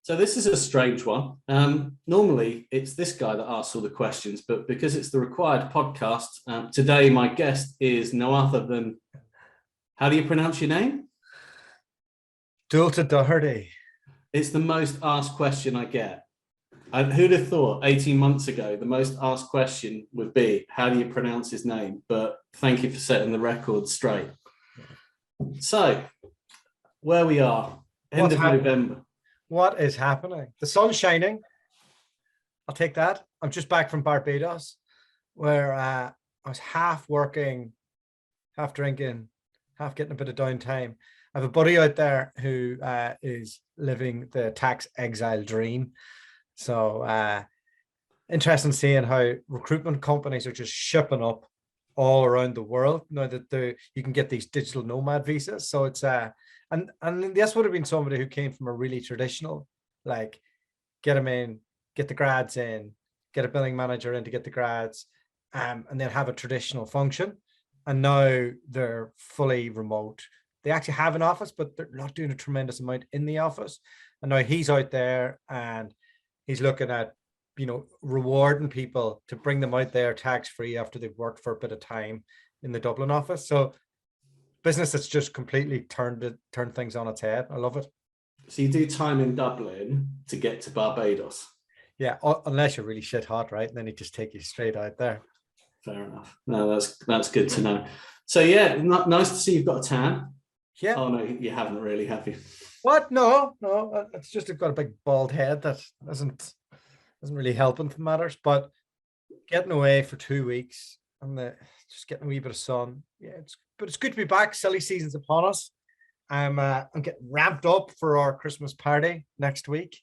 So this is a strange one. Normally, it's this guy that asks all the questions, but because it's the RecWired podcast, today my guest is no other than, how do you pronounce your name? Dualta Doherty. It's the most asked question I get. Who'd have thought 18 months ago, the most asked question would be, how do you pronounce his name? But thank you for setting the record straight. So, where we are, end of November. What is happening? The sun's shining. I'll take that. I'm just back from Barbados, where I was half working, half drinking, half getting a bit of downtime. I have a buddy out there who is living the tax exile dream. So interesting seeing how recruitment companies are just shipping up all around the world now that you can get these digital nomad visas. So it's and this would have been somebody who came from a really traditional, like, get them in, get the grads in, get a billing manager in to get the grads, and then have a traditional function. And now they're fully remote. They actually have an office, but they're not doing a tremendous amount in the office. And now he's out there and he's looking at, rewarding people to bring them out there tax-free after they've worked for a bit of time in the Dublin office. So business that's just completely turned things on its head. I love it. So you do time in Dublin to get to Barbados? Yeah, unless you're really shit hot, right? And then he just take you straight out there. Fair enough. No, that's good to know. So yeah, nice to see you've got a tan. Yeah. Oh no, you haven't really, have you? What? No. It's just I've got a big bald head that doesn't really help in matters. But getting away for 2 weeks and just getting a wee bit of sun. Yeah, but it's good to be back. Silly season's upon us. I'm getting ramped up for our Christmas party next week,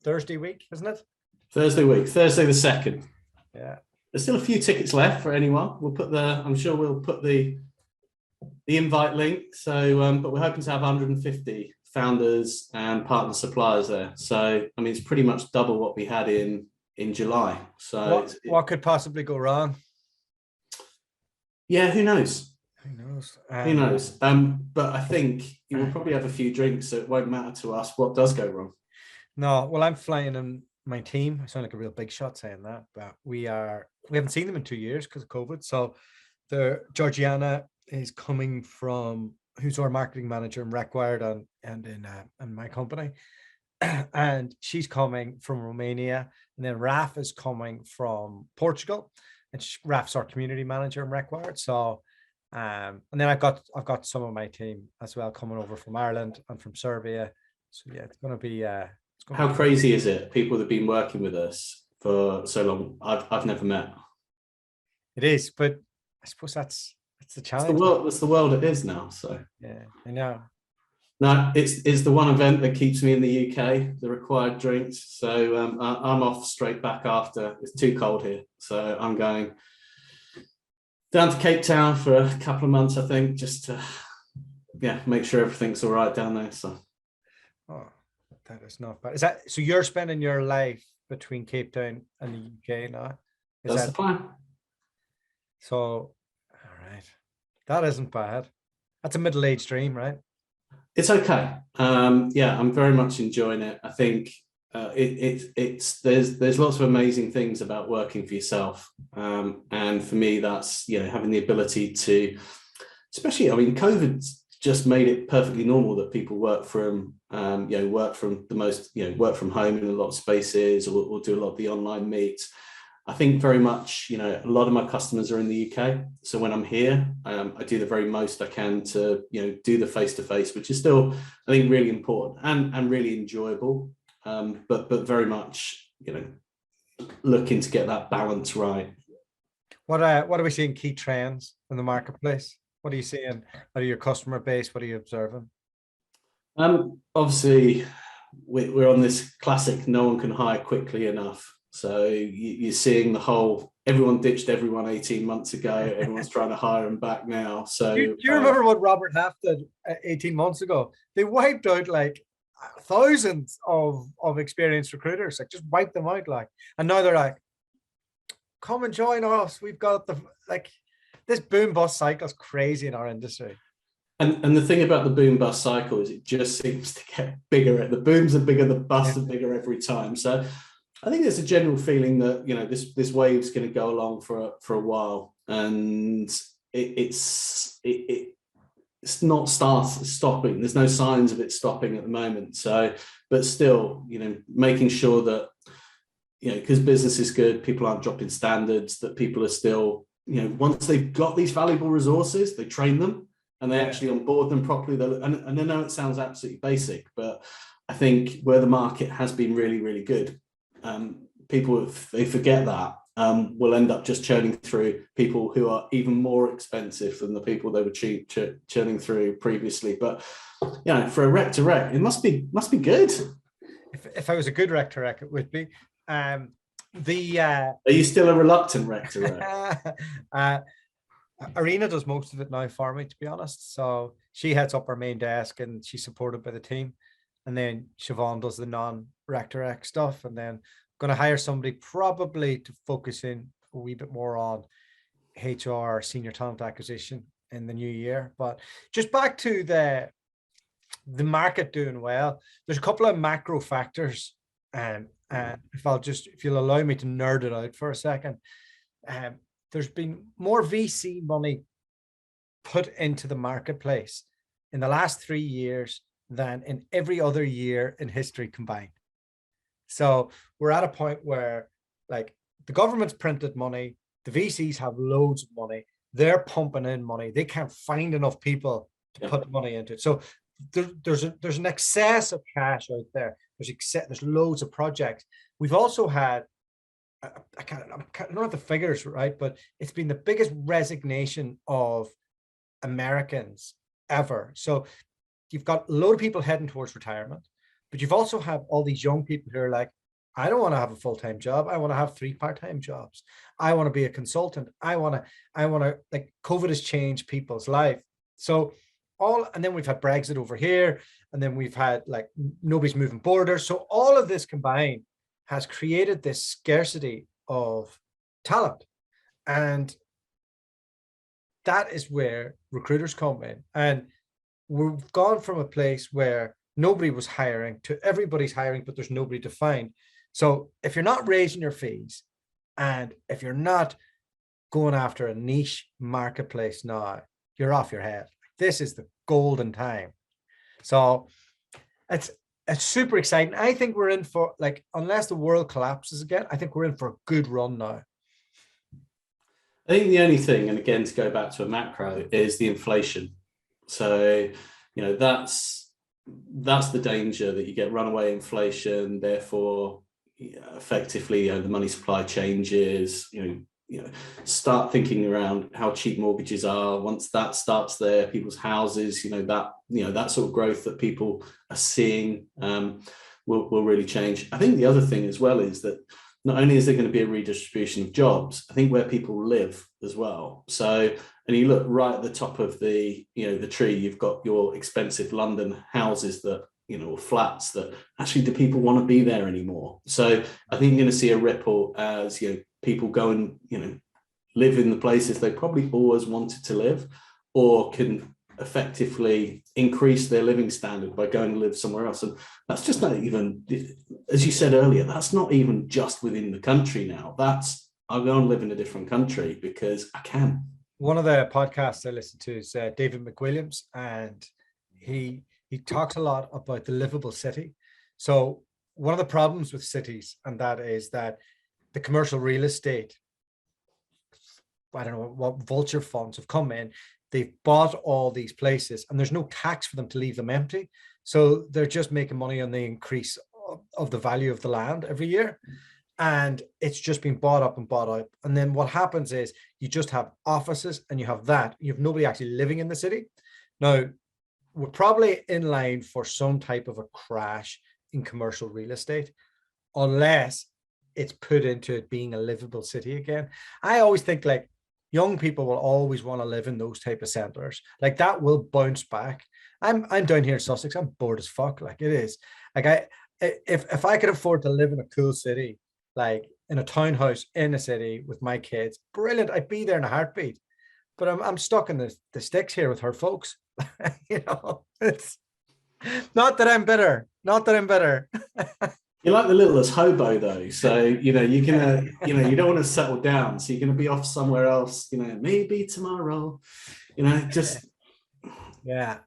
Thursday week, isn't it? Thursday week, Thursday the 2nd. Yeah. There's still a few tickets left for anyone. I'm sure we'll put the invite link. So, but we're hoping to have 150 founders and partner suppliers there. So, I mean, it's pretty much double what we had in July. So, what could possibly go wrong? Yeah, who knows? Who knows? But I think you will probably have a few drinks, so it won't matter to us what does go wrong. No, well, I'm flying in my team. I sound like a real big shot saying that, but we haven't seen them in 2 years because of COVID. So Georgiana is coming from, who's our marketing manager in RecWired and in my company. And she's coming from Romania. And then Raf is coming from Portugal. And Raf's our community manager in RecWired. So and then I've got some of my team as well coming over from Ireland and from Serbia. So yeah, it's gonna be how crazy is it? People that have been working with us for so long, I've never met. It is, but I suppose that's the challenge. That's the world it is now. So yeah, I know. No, it's the one event that keeps me in the UK, the RecWired drinks. So I'm off straight back after. It's too cold here, so I'm going down to Cape Town for a couple of months, I think, just to make sure everything's all right down there. So, that is not bad. Is that so? You're spending your life between Cape Town and the UK now? That's the plan. So, all right, that isn't bad. That's a middle-aged dream, right? It's okay. I'm very much enjoying it. I think there's lots of amazing things about working for yourself, and for me, that's having the ability to, especially, I mean, COVID's just made it perfectly normal that people work from home in a lot of spaces, or do a lot of the online meets. I think very much, a lot of my customers are in the UK. So when I'm here, I do the very most I can to, do the face-to-face, which is still, I think, really important and really enjoyable. But very much, looking to get that balance right. What are we seeing key trends in the marketplace? What are you seeing out of your customer base? What are you observing? Obviously, we're on this classic, no one can hire quickly enough. So you're seeing everyone ditched everyone 18 months ago. Everyone's trying to hire them back now. So do you remember what Robert Half did 18 months ago? They wiped out like thousands of experienced recruiters, like just wiped them out. And now they're like, come and join us. We've got this boom bust cycle is crazy in our industry. And the thing about the boom bust cycle is it just seems to get bigger. The booms are bigger, the busts are bigger every time. So I think there's a general feeling that, you know, this wave's going to go along for a while, and it's not stopping. There's no signs of it stopping at the moment. So, but still, you know, making sure that, you know, because business is good, people aren't dropping standards, that people are still, you know, once they've got these valuable resources, they train them and they actually onboard them properly. And I know it sounds absolutely basic, but I think where the market has been really, really good, people, if they forget that, will end up just churning through people who are even more expensive than the people they were churning through previously. But, you know, for a rec to rec, it must be good. If I was a good rec to rec, it would be. Are you still a reluctant rec to rec? Arena does most of it now for me, to be honest. So she heads up our main desk and she's supported by the team. And then Siobhan does the non-rec to rec stuff. And then I'm going to hire somebody probably to focus in a wee bit more on HR, senior talent acquisition in the new year. But just back to the market doing well, there's a couple of macro factors. If you'll allow me to nerd it out for a second, there's been more VC money put into the marketplace in the last 3 years than in every other year in history combined. So we're at a point where, like, the government's printed money, the VCs have loads of money, they're pumping in money, they can't find enough people to put money into it. So there's an excess of cash out there. There's loads of projects. We've also had, I don't know the figures, right, but it's been the biggest resignation of Americans ever. So you've got a load of people heading towards retirement, but you've also have all these young people who are like, I don't want to have a full-time job. I want to have 3 part-time jobs. I want to be a consultant. I want to, like, COVID has changed people's life. So and then we've had Brexit over here, and then we've had, like, nobody's moving borders. So all of this combined has created this scarcity of talent. And that is where recruiters come in. And we've gone from a place where nobody was hiring to everybody's hiring, but there's nobody to find. So if you're not raising your fees, and if you're not going after a niche marketplace now, you're off your head. This is the golden time. So it's super exciting. I think we're in for, like, unless the world collapses again, I think we're in for a good run now. I think the only thing, and again, to go back to a macro, is the inflation. So, you know, that's the danger, that you get runaway inflation. Therefore, effectively, you know, the money supply changes. You know, start thinking around how cheap mortgages are. Once that starts there, people's houses, that sort of growth that people are seeing will really change. I think the other thing as well is that not only is there going to be a redistribution of jobs, I think where people live as well. So, and you look right at the top of the tree, you've got your expensive London houses that, you know, flats that actually, do people want to be there anymore? So I think you're going to see a ripple as, you know, people go and, you know, live in the places they probably always wanted to live, or can effectively increase their living standard by going to live somewhere else. And that's just not even, as you said earlier, that's not even just within the country now. That's, I'll go and live in a different country because I can. One of the podcasts I listen to is David McWilliams, and he talks a lot about the livable city. So one of the problems with cities, and that is that the commercial real estate, I don't know what vulture funds have come in, they've bought all these places and there's no tax for them to leave them empty. So they're just making money on the increase of the value of the land every year. And it's just been bought up and bought out. And then what happens is you just have offices and you have nobody actually living in the city. Now, we're probably in line for some type of a crash in commercial real estate, unless it's put into it being a livable city again. I always think, like, young people will always want to live in those type of centers. Like, that will bounce back. I'm down here in Sussex. I'm bored as fuck. Like, it is. Like, if I could afford to live in a cool city, like in a townhouse in a city with my kids, brilliant. I'd be there in a heartbeat. But I'm stuck in the sticks here with her folks. It's not that I'm bitter. Not that I'm bitter. You're like the littlest hobo, though. So, you're gonna, you don't want to settle down. So you're gonna be off somewhere else, maybe tomorrow, just Yeah.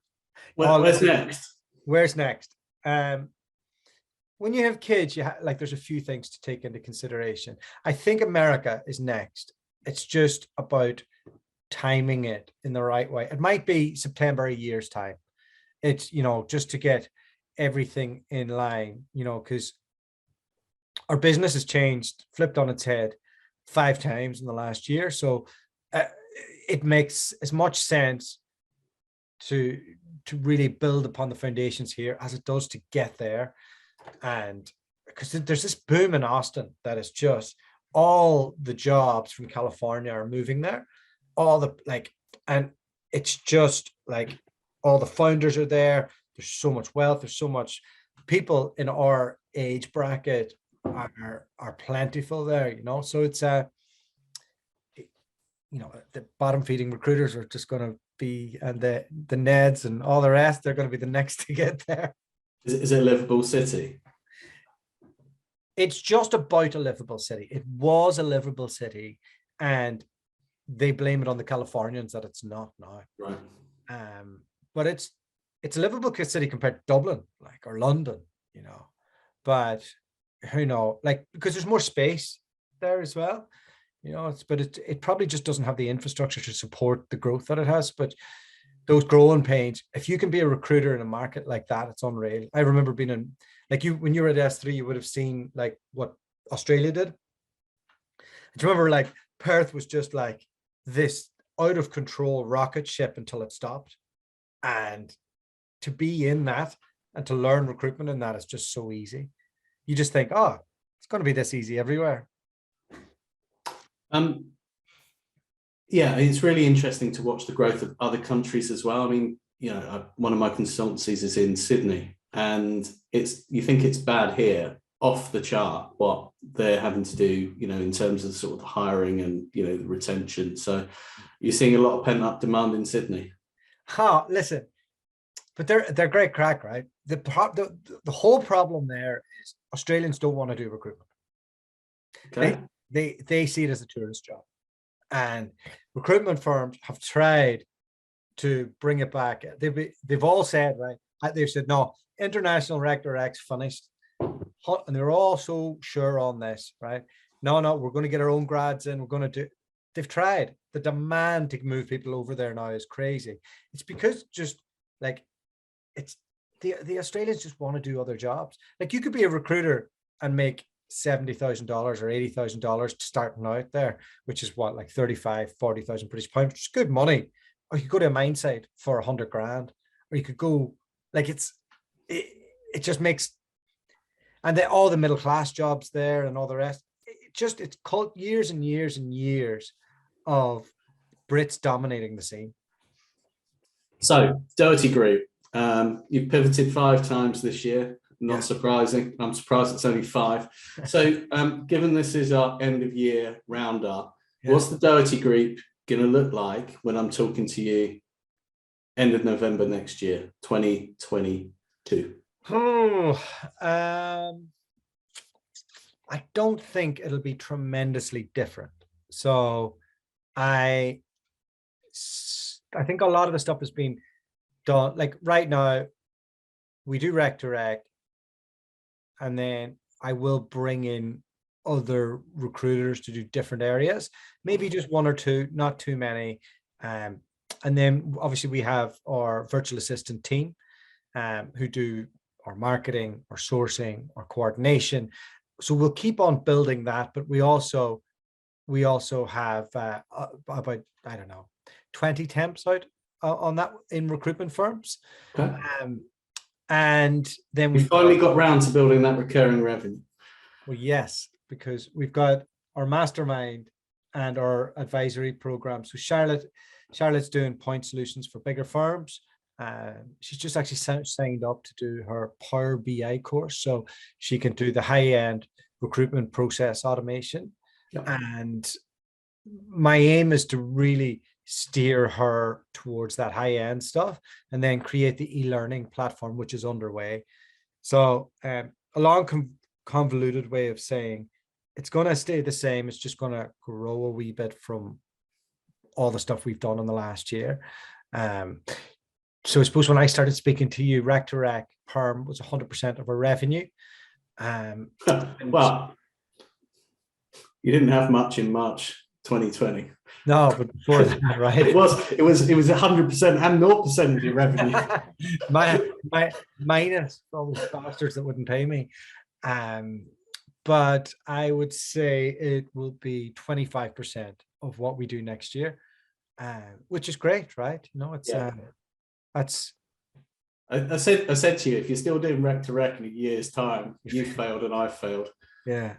where's next? Where's next? When you have kids, there's a few things to take into consideration. I think America is next. It's just about timing it in the right way. It might be September a year's time. It's, just to get everything in line, because our business has changed, flipped on its head 5 times in the last year. So it makes as much sense to really build upon the foundations here as it does to get there. And because there's this boom in Austin that is just all the jobs from California are moving there, and it's just like all the founders are there. There's so much wealth. There's so much people in our age bracket are plentiful there, so it's the bottom feeding recruiters are just going to be, and the Neds and all the rest, they're going to be the next to get there. Is it a livable city? It's just about a livable city. It was a livable city, and they blame it on the Californians that it's not now. Right. But it's a livable city compared to Dublin, or London, But who knows? Because there's more space there as well, but it probably just doesn't have the infrastructure to support the growth that it has. But those growing pains, if you can be a recruiter in a market like that, it's unreal. I remember being in, when you were at S3, you would have seen what Australia did. Do you remember Perth was just this out of control rocket ship until it stopped? And to be in that and to learn recruitment in that is just so easy. You just think, oh, it's going to be this easy everywhere. Yeah, it's really interesting to watch the growth of other countries as well. I mean, one of my consultancies is in Sydney, and you think it's bad here, off the chart, what they're having to do, in terms of sort of the hiring and, the retention. So you're seeing a lot of pent up demand in Sydney. Listen, but they're great crack, right? The whole problem there is Australians don't want to do recruitment. Okay. They see it as a tourist job, and recruitment firms have tried to bring it back. They've all said, right? They've said, no, international Rec Direct's finished, and they're all so sure on this, right? No, we're going to get our own grads in. We're going to do. They've tried. The demand to move people over there now is crazy. It's because just it's the Australians just want to do other jobs. You could be a recruiter and make $70,000 or $80,000 starting out there, which is what, 35,000-40,000 British pounds, which is good money. Or you could go to a mine site for 100 grand, or you could go it just makes, and then all the middle class jobs there and all the rest. It's called years and years and years of Brits dominating the scene. So Doherty Group, you've pivoted 5 times this year. Not surprising. I'm surprised it's only 5. So given this is our end of year roundup, what's the Doherty Group going to look like when I'm talking to you end of November next year, 2022? I don't think it'll be tremendously different. So I think a lot of the stuff has been done. Right now, we do Rec to Rec, and then I will bring in other recruiters to do different areas, maybe just 1 or 2, not too many. And then obviously we have our virtual assistant team who do our marketing, our sourcing, our coordination. So we'll keep on building that, but we also have about, 20 temps out on that in recruitment firms. Okay. And then we finally got round to building that recurring revenue. Well, yes, because we've got our mastermind and our advisory program. So Charlotte's doing point solutions for bigger firms. She's just actually signed up to do her Power BI course, so she can do the high-end recruitment process automation. Yep. And my aim is to really steer her towards that high end stuff, and then create the e-learning platform, which is underway. So a long convoluted way of saying it's going to stay the same. It's just going to grow a wee bit from all the stuff we've done in the last year. So I suppose when I started speaking to you, rec to rec perm was 100% of our revenue. Well, you didn't have much in March 2020. No, but before that, right? It was 100% and 0% of your revenue. Minus all those bastards that wouldn't pay me. But I would say it will be 25% of what we do next year, which is great, right? You know, it's that's. I said to you, if you're still doing rec to rec in a year's time, you failed and I failed. Yeah.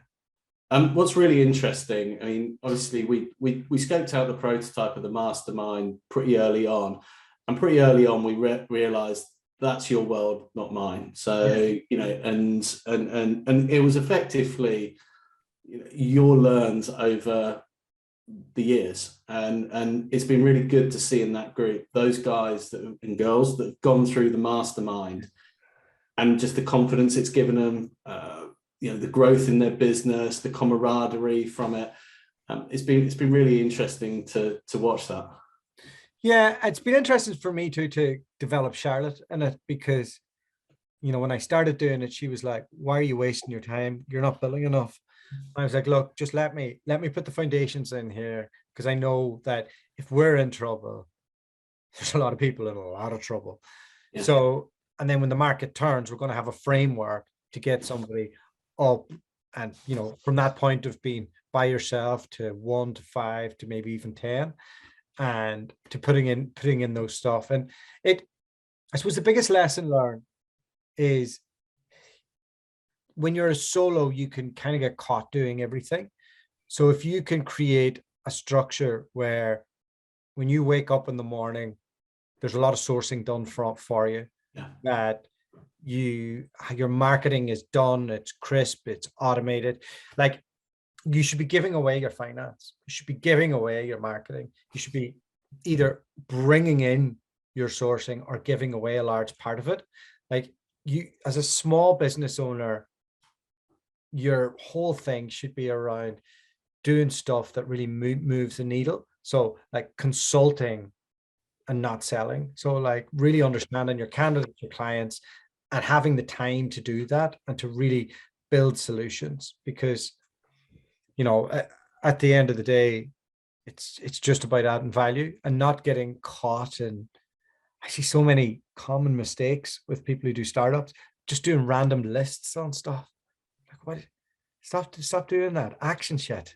What's really interesting, I mean, obviously we scoped out the prototype of the mastermind pretty early on, and pretty early on we realized that's your world, not mine. So you know, and it was effectively, you know, your learns over the years, and it's been really good to see in that group those guys and girls that have gone through the mastermind, and just the confidence it's given them, you know, the growth in their business, the camaraderie from it. It's been really interesting to watch that. Yeah, it's been interesting for me too to develop Charlotte in it, because, you know, when I started doing it, she was like, "Why are you wasting your time? You're not billing enough." I was like, "Look, just let me put the foundations in here, because I know that if we're in trouble, there's a lot of people in a lot of trouble." Yeah. So, and then when the market turns, we're going to have a framework to get somebody up, and, you know, from that point of being by yourself to 1 to 5 to maybe even 10, and to putting in those stuff. And I suppose the biggest lesson learned is when you're a solo, you can kind of get caught doing everything. So if you can create a structure where when you wake up in the morning, there's a lot of sourcing done for you, that your marketing is done, it's crisp, it's automated. Like, you should be giving away your finance, you should be giving away your marketing, you should be either bringing in your sourcing or giving away a large part of it. Like, you as a small business owner, your whole thing should be around doing stuff that really moves the needle. So like consulting and not selling. So like really understanding your candidates, your clients, and having the time to do that and to really build solutions. Because, you know, at the end of the day, it's just about adding value and not getting caught in. I see so many common mistakes with people who do startups, just doing random lists on stuff. Like, what? Stop doing that. Action shit.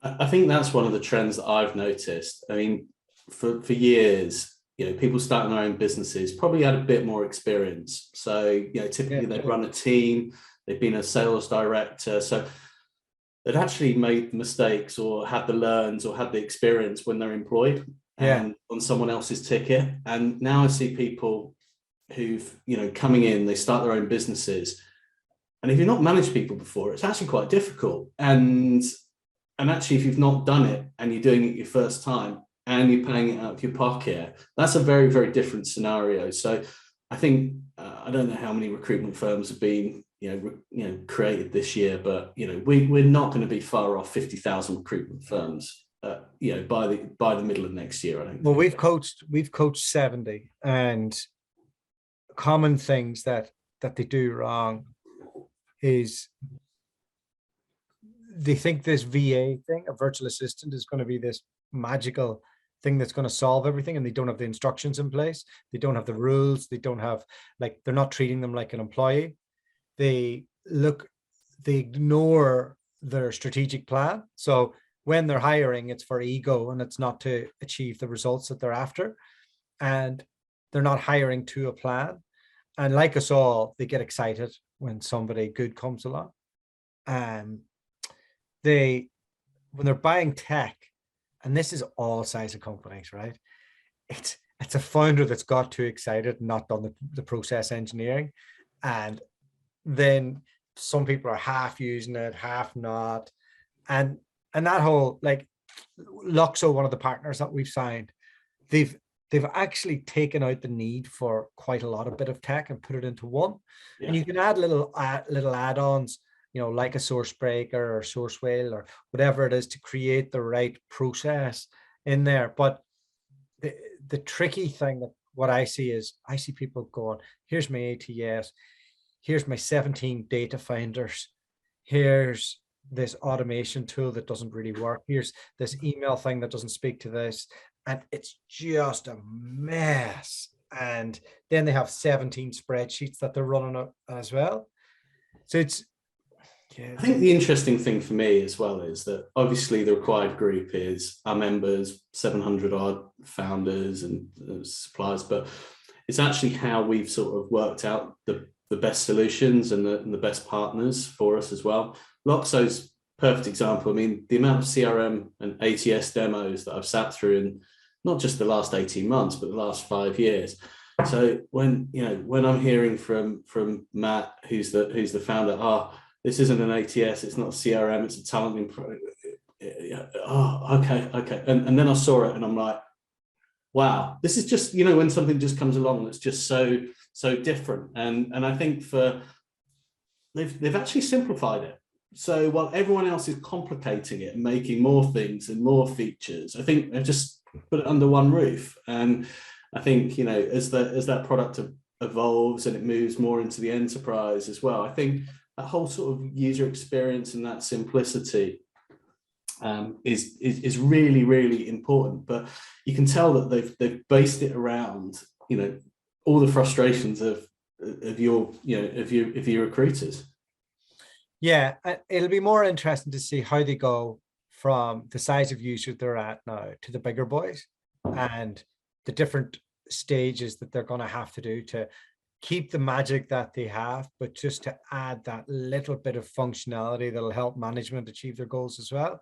I think that's one of the trends that I've noticed. I mean, for years, you know, people starting their own businesses probably had a bit more experience. So, you know, typically they'd run a team, they've been a sales director. So they'd actually made mistakes or had the learns or had the experience when they're employed and on someone else's ticket. And now I see people who've, you know, coming in, they start their own businesses. And if you've not managed people before, it's actually quite difficult. And actually, if you've not done it and you're doing it your first time and you're paying it out of your pocket, that's a very, very different scenario. So I think, I don't know how many recruitment firms have been, you know, created this year, but, you know, we're not going to be far off 50,000 recruitment firms, you know, by the middle of next year, I think. Well, we've coached 70, and common things that they do wrong is they think this VA thing, a virtual assistant, is going to be this magical thing that's going to solve everything, and they don't have the instructions in place. They don't have the rules. They don't have, like, they're not treating them like an employee. They ignore their strategic plan. So when they're hiring, it's for ego and it's not to achieve the results that they're after. And they're not hiring to a plan. And like us all, they get excited when somebody good comes along. When they're buying tech, and this is all size of companies, right? It's a founder that's got too excited and not done the process engineering. And then some people are half using it, half not. And that whole, like, Luxo, one of the partners that we've signed, they've actually taken out the need for quite a lot of bit of tech and put it into one. Yeah. And you can add little add-ons, like a source breaker or source whale or whatever it is to create the right process in there. But the tricky thing that what I see people going, here's my ATS, here's my 17 data finders, here's this automation tool that doesn't really work, here's this email thing that doesn't speak to this, and it's just a mess. And then they have 17 spreadsheets that they're running as well. So it's, I think the interesting thing for me as well is that obviously the RecWired group is our members, 700 odd founders and suppliers, but it's actually how we've sort of worked out the best solutions and the best partners for us as well. Loxo's perfect example. I mean, the amount of CRM and ATS demos that I've sat through in not just the last 18 months, but the last 5 years. So when I'm hearing from Matt, who's the founder, this isn't an ATS, it's not a CRM, it's a talent. Okay. And then I saw it and I'm like, wow, this is just, when something just comes along that's just so different. And I think they've actually simplified it. So while everyone else is complicating it and making more things and more features, I think they've just put it under one roof. And I think, as that product evolves and it moves more into the enterprise as well, I think that whole sort of user experience and that simplicity is really, really important. But you can tell that they've based it around, all the frustrations of your recruiters. Yeah, it'll be more interesting to see how they go from the size of user they're at now to the bigger boys and the different stages that they're going to have to do to keep the magic that they have, but just to add that little bit of functionality that'll help management achieve their goals as well.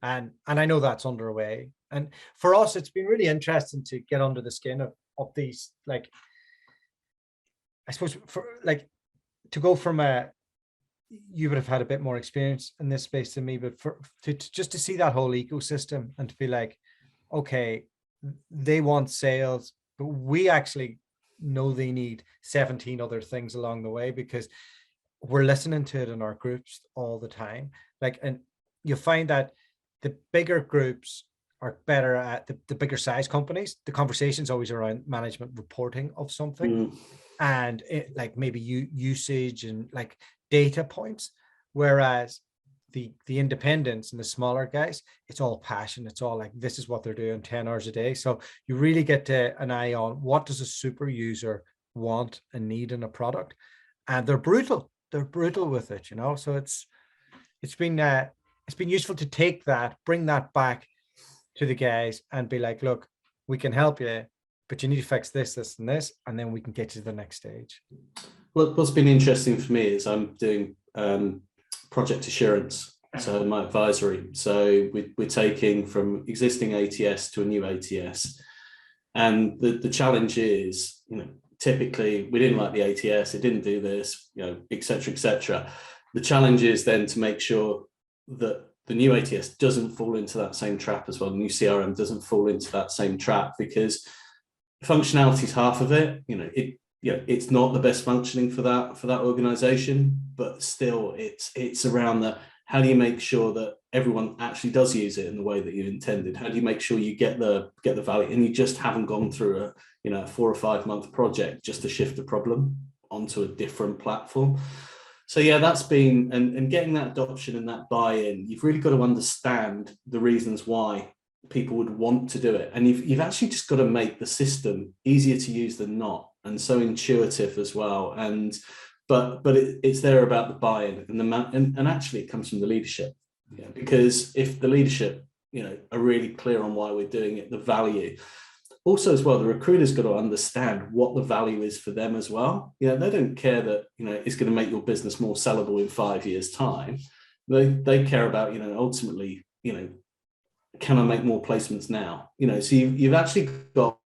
And I know that's underway. And for us, it's been really interesting to get under the skin of these, like, I suppose to go from you would have had a bit more experience in this space than me, but just to see that whole ecosystem and to be like, okay, they want sales, but we actually know they need 17 other things along the way because we're listening to it in our groups all the time. And you'll find that the bigger groups are better at the bigger size companies. The conversation's always around management reporting of something and maybe usage and data points, whereas the independents and the smaller guys, it's all passion. It's all like, this is what they're doing 10 hours a day. So you really get an eye on what does a super user want and need in a product, and they're brutal with it, so it's been useful to take that, bring that back to the guys and be like, look, we can help you, but you need to fix this and this, and then we can get you to the next stage. Well, what's been interesting for me is I'm doing project assurance, so my advisory. So we're taking from existing ATS to a new ATS, and the challenge is, typically we didn't like the ATS, it didn't do this, et cetera. The challenge is then to make sure that the new ATS doesn't fall into that same trap as well. The new CRM doesn't fall into that same trap, because functionality is half of it. It's not the best functioning for that organization, but still it's around how do you make sure that everyone actually does use it in the way that you intended? How do you make sure you get the value, and you just haven't gone through a 4 or 5 month project just to shift the problem onto a different platform? So yeah, that's been, and getting that adoption and that buy-in, you've really got to understand the reasons why people would want to do it. And you've actually just got to make the system easier to use than not, and so intuitive as well. But it's there about the buy-in and actually it comes from the leadership. Yeah, because if the leadership, are really clear on why we're doing it, the value. Also as well, the recruiter's got to understand what the value is for them as well. They don't care that, it's going to make your business more sellable in 5 years' time. They care about, ultimately, can I make more placements now? So you've actually got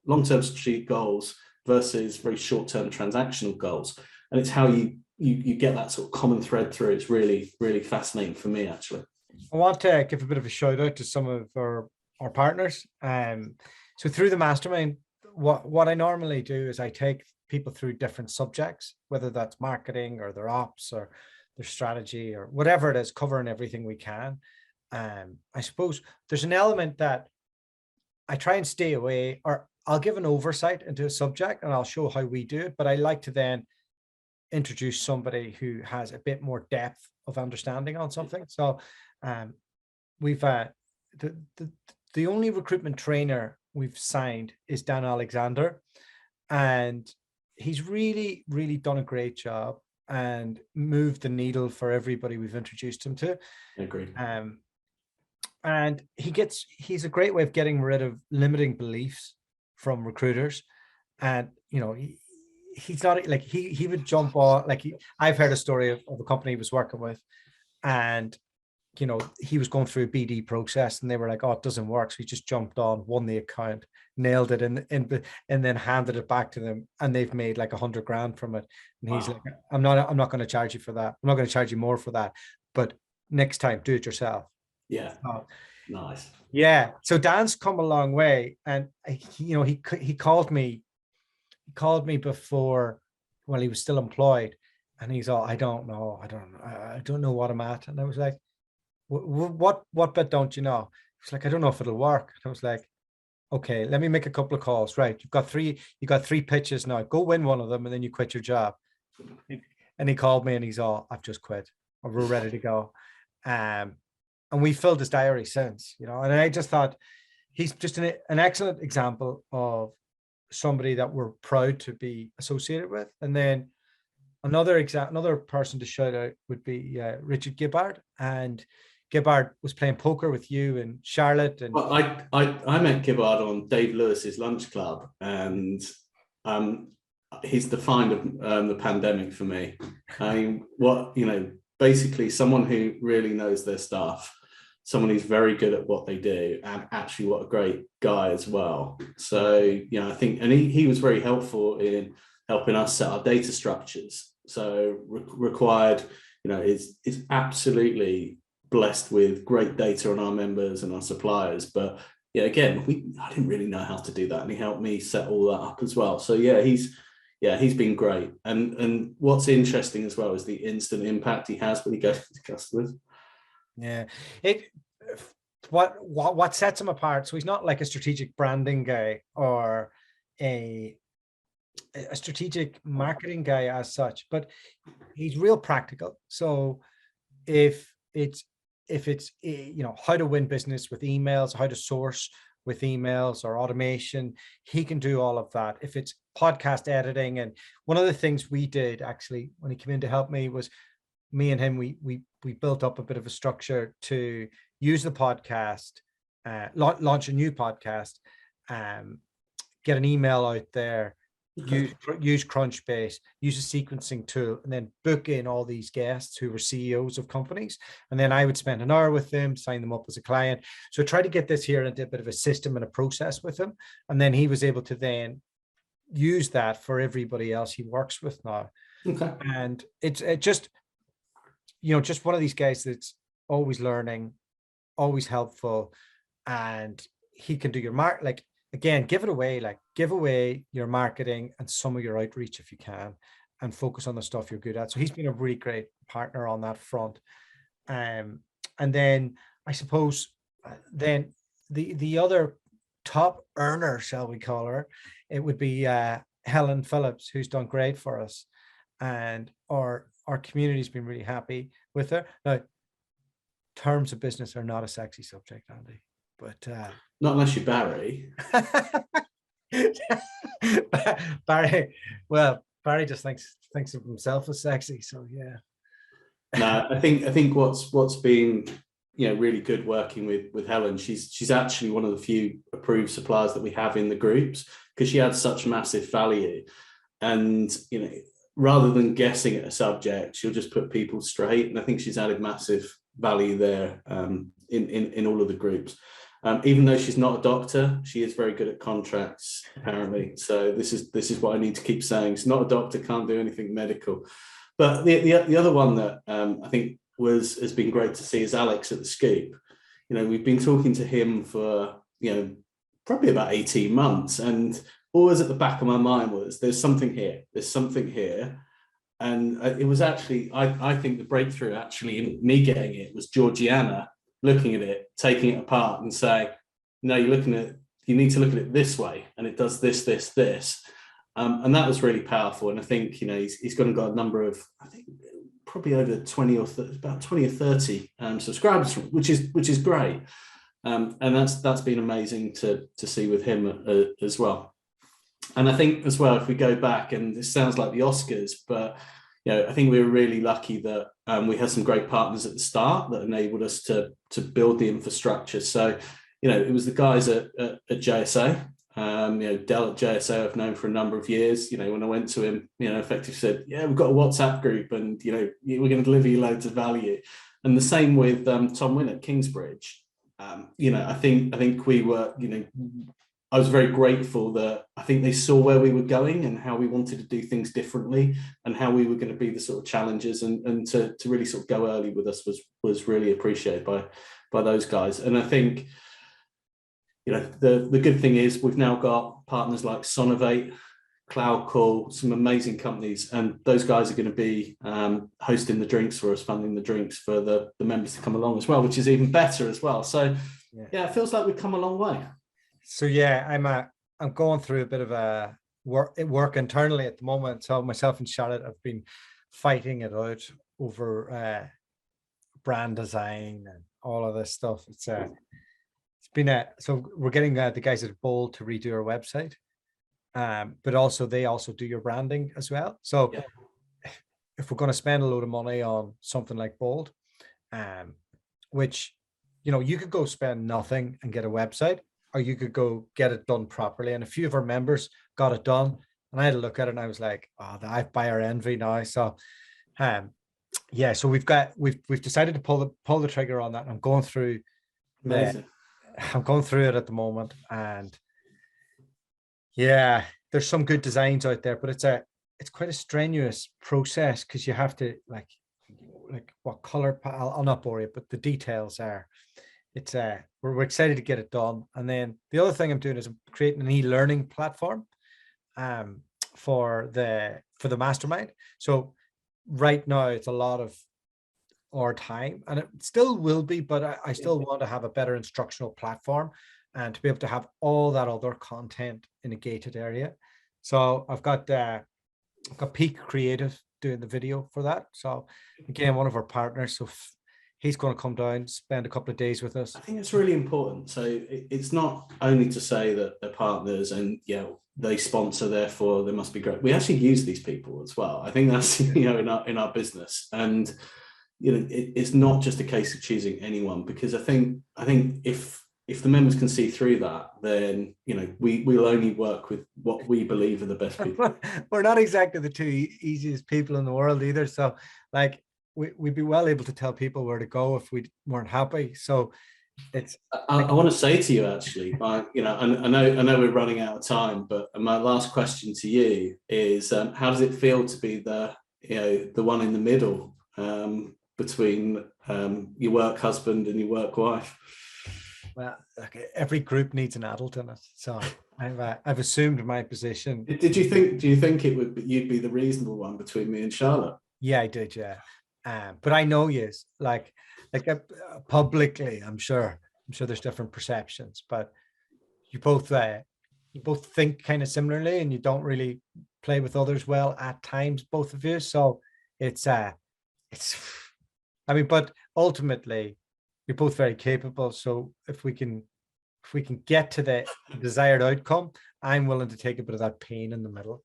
long-term strategic goals versus very short-term transactional goals. And it's how you get that sort of common thread through. It's really, really fascinating for me, actually. I want to give a bit of a shout out to some of our partners. So through the mastermind, what I normally do is I take people through different subjects, whether that's marketing or their ops or their strategy or whatever it is, covering everything we can. I suppose there's an element that I try and stay away, or I'll give an oversight into a subject and I'll show how we do it, but I like to then introduce somebody who has a bit more depth of understanding on something. So we've the only recruitment trainer we've signed is Dan Alexander, and he's really, really done a great job and moved the needle for everybody we've introduced him to. Agreed. And he's a great way of getting rid of limiting beliefs from recruiters. And, you know, he's not like, he would jump on, like I've heard a story of a company he was working with, and, you know, he was going through a BD process and they were like, oh, it doesn't work. So he just jumped on, won the account, nailed it, and then handed it back to them. And they've made like 100 grand from it. And he's like, I'm not going to charge you for that. I'm not going to charge you more for that. But next time, do it yourself. Yeah. Nice. Yeah. So Dan's come a long way. And, you know, he called me before, while he was still employed. And he's all, I don't know what I'm at. And I was like, what bit don't you know? He's like, I don't know if it'll work. And I was like, okay, let me make a couple of calls. Right. You got three pitches now. Go win one of them and then you quit your job. And he called me and he's all, I've just quit. Or we're ready to go. And we filled his diary since, you know, and I just thought he's just an excellent example of somebody that we're proud to be associated with. And then another person to shout out would be Richard Gibbard. And Gibbard was playing poker with you and Charlotte. And well, I met Gibbard on Dave Lewis's lunch club, and he's defined the pandemic for me. I mean, basically someone who really knows their stuff, someone who's very good at what they do, and actually what a great guy as well. So, you know, I think, and he was very helpful in helping us set our data structures. So RecWired, you know, is absolutely blessed with great data on our members and our suppliers. But yeah, again, I didn't really know how to do that, and he helped me set all that up as well. So yeah, he's been great. And what's interesting as well is the instant impact he has when he goes to customers. Yeah, what sets him apart? So he's not like a strategic branding guy or a strategic marketing guy as such, but he's real practical. So if it's you know, how to win business with emails, how to source with emails or automation, he can do all of that. If it's podcast editing, and one of the things we did actually when he came in to help me was, me and him, we built up a bit of a structure to use the podcast, launch a new podcast, get an email out there, use Crunchbase, use a sequencing tool, and then book in all these guests who were CEOs of companies. And then I would spend an hour with them, sign them up as a client. So try to get this here into a bit of a system and a process with him. And then he was able to then use that for everybody else he works with now. Okay. And it just, you know, just one of these guys that's always learning, always helpful, and he can do your again, give away your marketing and some of your outreach if you can, and focus on the stuff you're good at. So he's been a really great partner on that front. And then I suppose then the other top earner, shall we call her, it would be Helen Phillips, who's done great for us, and our community's been really happy with her. Now, terms of business are not a sexy subject, Andy, but not unless you're Barry. Barry just thinks of himself as sexy, so yeah. No, I think what's been, you know, really good working with Helen. She's actually one of the few approved suppliers that we have in the groups, because she adds such massive value. And, you know, rather than guessing at a subject, she'll just put people straight. And I think she's added massive value there in all of the groups. Even though she's not a doctor, she is very good at contracts, apparently. So this is what I need to keep saying. She's not a doctor, can't do anything medical. But the other one that I think has been great to see is Alex at the Scoop. You know, we've been talking to him for, you know, probably about 18 months. And always at the back of my mind was, there's something here. And it was actually, I think the breakthrough actually in me getting it was Georgiana looking at it, taking it apart and saying, no, you need to look at it this way. And it does this, this, this. And that was really powerful. And I think, he's got a number of, I think probably over 20 or 30, about 20 or 30 subscribers, which is great. And that's been amazing to see with him as well. And I think as well, if we go back, and this sounds like the Oscars, but I think we were really lucky that we had some great partners at the start that enabled us to build the infrastructure. So, it was the guys at JSA. Del at JSA I've known for a number of years. When I went to him, effectively said, yeah, we've got a WhatsApp group, and we're going to deliver you loads of value. And the same with Tom Wynn at Kingsbridge. I think we were, I was very grateful that I think they saw where we were going and how we wanted to do things differently and how we were going to be the sort of challengers, and to really sort of go early with us was really appreciated by those guys. And I think, the good thing is we've now got partners like Sonovate, CloudCall, some amazing companies, and those guys are going to be hosting the drinks for us, funding the drinks for the members to come along as well, which is even better as well. So it feels like we've come a long way. So I'm going through a bit of a work internally at the moment. So myself and Charlotte have been fighting it out over brand design and all of this stuff. It's been so we're getting the guys at Bold to redo our website, but also they also do your branding as well. So if we're going to spend a load of money on something like Bold, which you could go spend nothing and get a website, or you could go get it done properly. And a few of our members got it done, and I had a look at it and I was like, oh, I buy our envy now. So so we've decided to pull the trigger on that. And I'm going through it at the moment, and there's some good designs out there, but it's quite a strenuous process, because you have to like what color, I'll not bore you, but the details are, we're excited to get it done. And then the other thing I'm doing is I'm creating an e-learning platform for the mastermind. So right now it's a lot of our time, and it still will be, but I still want to have a better instructional platform and to be able to have all that other content in a gated area. So I've got Peak Creative doing the video for that. So again, one of our partners. So he's going to come down, spend a couple of days with us. I think it's really important. So it's not only to say that they're partners and they sponsor, therefore they must be great. We actually use these people as well. I think that's in our business, and it's not just a case of choosing anyone, because I think if the members can see through that, then we'll only work with what we believe are the best people. We're not exactly the two easiest people in the world either. So we'd be well able to tell people where to go if we weren't happy. So it's. I want to say to you, actually, I know we're running out of time, but my last question to you is, how does it feel to be the one in the middle between your work husband and your work wife? Well, every group needs an adult in it, so I've assumed my position. Do you think you'd be the reasonable one between me and Charlotte? Yeah, I did. Yeah, but I know publicly, I'm sure there's different perceptions, but you both think kind of similarly, and you don't really play with others well at times, both of you. So but ultimately, you're both very capable. So if we can get to the desired outcome, I'm willing to take a bit of that pain in the middle.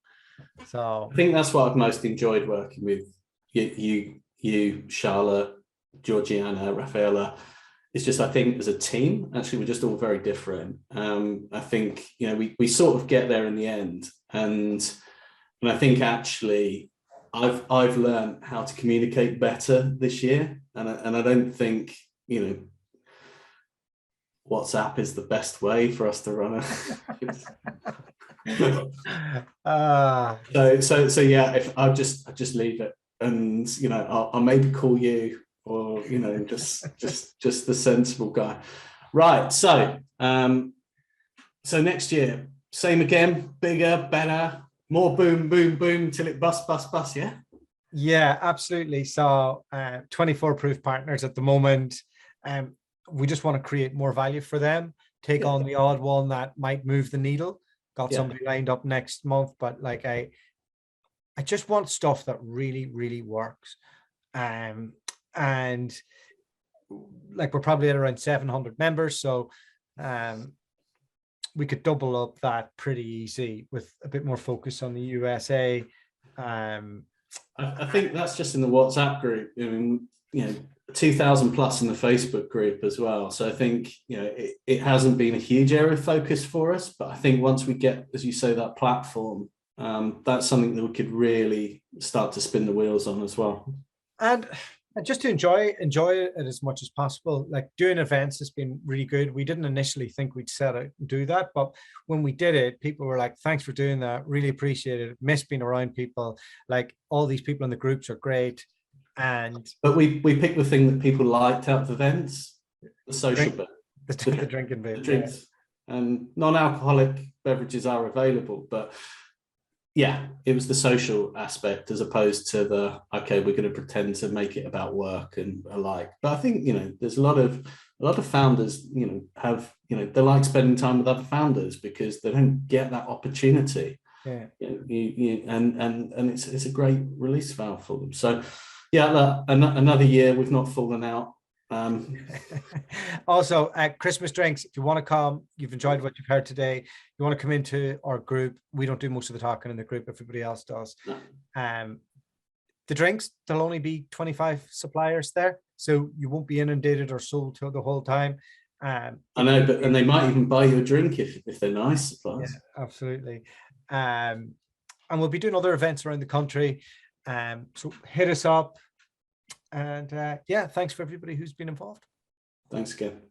So I think that's what I've most enjoyed working with you, Charlotte, Georgiana, Rafaela. It's just, I think as a team, actually, we're just all very different. I think, we sort of get there in the end. And I think actually I've learned how to communicate better this year. And I don't think, WhatsApp is the best way for us to run so if I'll just leave it, and I'll maybe call you, or just the sensible guy, right? So So next year, same again, bigger, better, more boom, boom, boom, till it bust, bust, bust, yeah? Yeah, absolutely. So 24 proof partners at the moment. We just want to create more value for them, take on the odd one that might move the needle. Got somebody lined up next month, but like I just want stuff that really, really works. And like we're probably at around 700 members. So we could double up that pretty easy with a bit more focus on the USA. I think that's just in the WhatsApp group. I mean, 2,000 plus in the Facebook group as well. So I think, it hasn't been a huge area of focus for us, but I think once we get, as you say, that platform, that's something that we could really start to spin the wheels on as well. And just to enjoy it as much as possible. Like doing events has been really good. We didn't initially think we'd set out and do that, but when we did it, people were like, thanks for doing that. Really appreciate it. Miss being around people. Like all these people in the groups are great. But we picked the thing that people liked out of events, the social bit. The drinking bit. The drinks. And non-alcoholic beverages are available, but yeah, it was the social aspect as opposed to the, okay, we're going to pretend to make it about work and alike. But I think, there's a lot of founders, have, they like spending time with other founders because they don't get that opportunity. Yeah. And it's a great release valve for them. So yeah, look, another year we've not fallen out. Also, Christmas drinks, if you want to come, you've enjoyed what you've heard today, you want to come into our group, we don't do most of the talking in the group, everybody else does. The drinks, there'll only be 25 suppliers there, so you won't be inundated or sold to the whole time. I know, and they might even buy you a drink if they're nice suppliers. Yeah, absolutely. And we'll be doing other events around the country, so hit us up. And yeah, thanks for everybody who's been involved. Thanks again.